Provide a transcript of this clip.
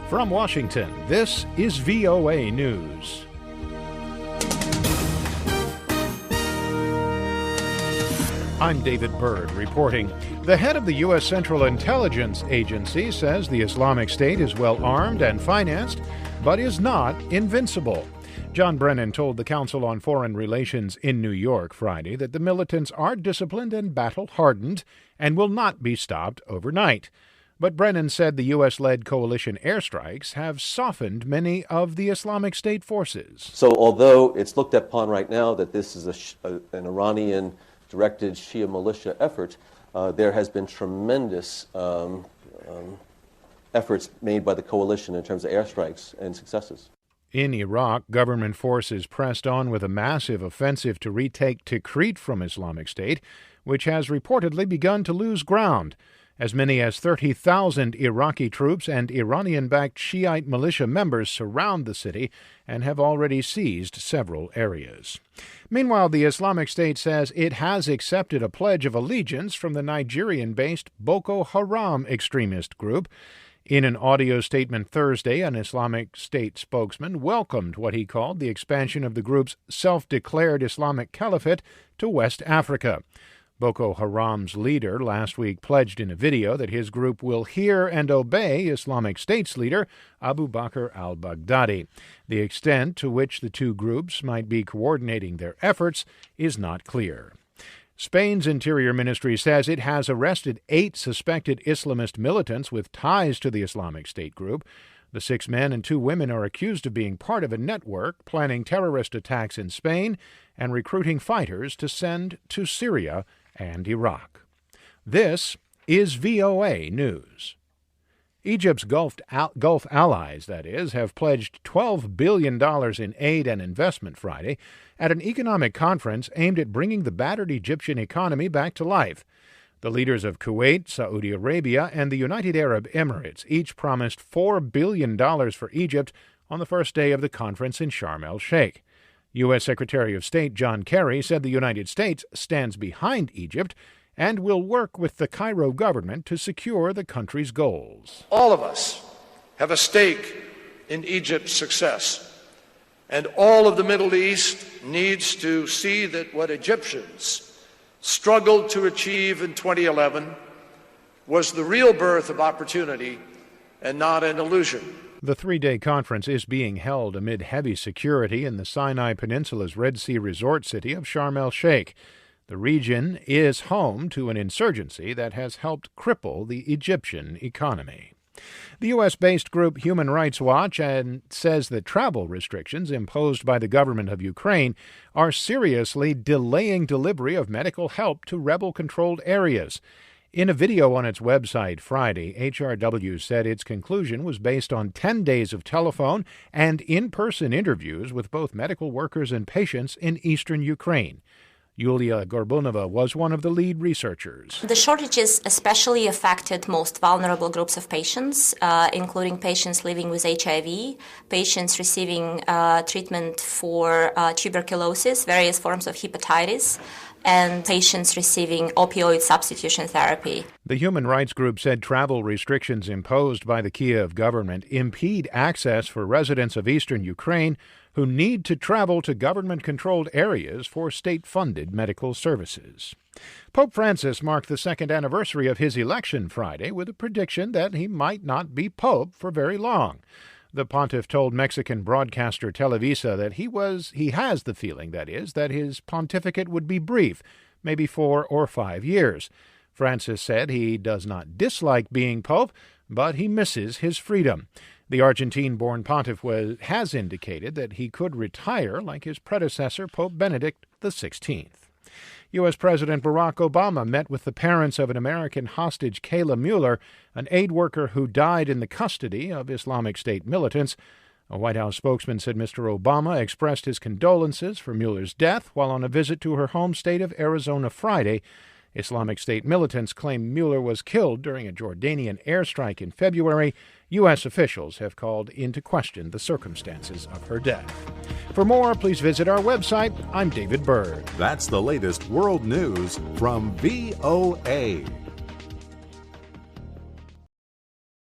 From Washington, this is VOA News. I'm David Byrd reporting. The head of the U.S. Central Intelligence Agency says the Islamic State is well armed and financed, but is not invincible. John Brennan told the Council on Foreign Relations in New York Friday that the militants are disciplined and battle-hardened and will not be stopped overnight. But Brennan said the U.S.-led coalition airstrikes have softened many of the Islamic State forces. So although it's looked upon right now that this is an Iranian-directed Shia militia effort, there has been tremendous efforts made by the coalition in terms of airstrikes and successes. In Iraq, government forces pressed on with a massive offensive to retake Tikrit from Islamic State, which has reportedly begun to lose ground. As many as 30,000 Iraqi troops and Iranian-backed Shiite militia members surround the city and have already seized several areas. Meanwhile, the Islamic State says it has accepted a pledge of allegiance from the Nigerian-based Boko Haram extremist group. In an audio statement Thursday, an Islamic State spokesman welcomed what he called the expansion of the group's self-declared Islamic Caliphate to West Africa. Boko Haram's leader last week pledged in a video that his group will hear and obey Islamic State's leader, Abu Bakr al-Baghdadi. The extent to which the two groups might be coordinating their efforts is not clear. Spain's Interior Ministry says it has arrested 8 suspected Islamist militants with ties to the Islamic State group. The 6 men and 2 women are accused of being part of a network planning terrorist attacks in Spain and recruiting fighters to send to Syria and Iraq. This is VOA News. Egypt's Gulf allies, that is, have pledged $12 billion in aid and investment Friday at an economic conference aimed at bringing the battered Egyptian economy back to life. The leaders of Kuwait, Saudi Arabia, and the United Arab Emirates each promised $4 billion for Egypt on the first day of the conference in Sharm el-Sheikh. U.S. Secretary of State John Kerry said the United States stands behind Egypt and will work with the Cairo government to secure the country's goals. All of us have a stake in Egypt's success, and all of the Middle East needs to see that what Egyptians struggled to achieve in 2011 was the real birth of opportunity and not an illusion. The 3-day conference is being held amid heavy security in the Sinai Peninsula's Red Sea resort city of Sharm el-Sheikh. The region is home to an insurgency that has helped cripple the Egyptian economy. The U.S.-based group Human Rights Watch says that travel restrictions imposed by the government of Ukraine are seriously delaying delivery of medical help to rebel-controlled areas. In a video on its website Friday, HRW said its conclusion was based on 10 days of telephone and in-person interviews with both medical workers and patients in eastern Ukraine. Yulia Gorbunova was one of the lead researchers. The shortages especially affected most vulnerable groups of patients, including patients living with HIV, patients receiving treatment for tuberculosis, various forms of hepatitis, and patients receiving opioid substitution therapy. The human rights group said travel restrictions imposed by the Kyiv government impede access for residents of eastern Ukraine who need to travel to government-controlled areas for state-funded medical services. Pope Francis marked the second anniversary of his election Friday with a prediction that he might not be pope for very long. The pontiff told Mexican broadcaster Televisa that he has the feeling, that his pontificate would be brief, maybe 4 or 5 years. Francis said he does not dislike being pope, but he misses his freedom. The Argentine-born pontiff has indicated that he could retire like his predecessor, Pope Benedict XVI. U.S. President Barack Obama met with the parents of an American hostage, Kayla Mueller, an aid worker who died in the custody of Islamic State militants. A White House spokesman said Mr. Obama expressed his condolences for Mueller's death while on a visit to her home state of Arizona Friday. Islamic State militants claim Mueller was killed during a Jordanian airstrike in February. U.S. officials have called into question the circumstances of her death. For more, please visit our website. I'm David Byrd. That's the latest world news from VOA.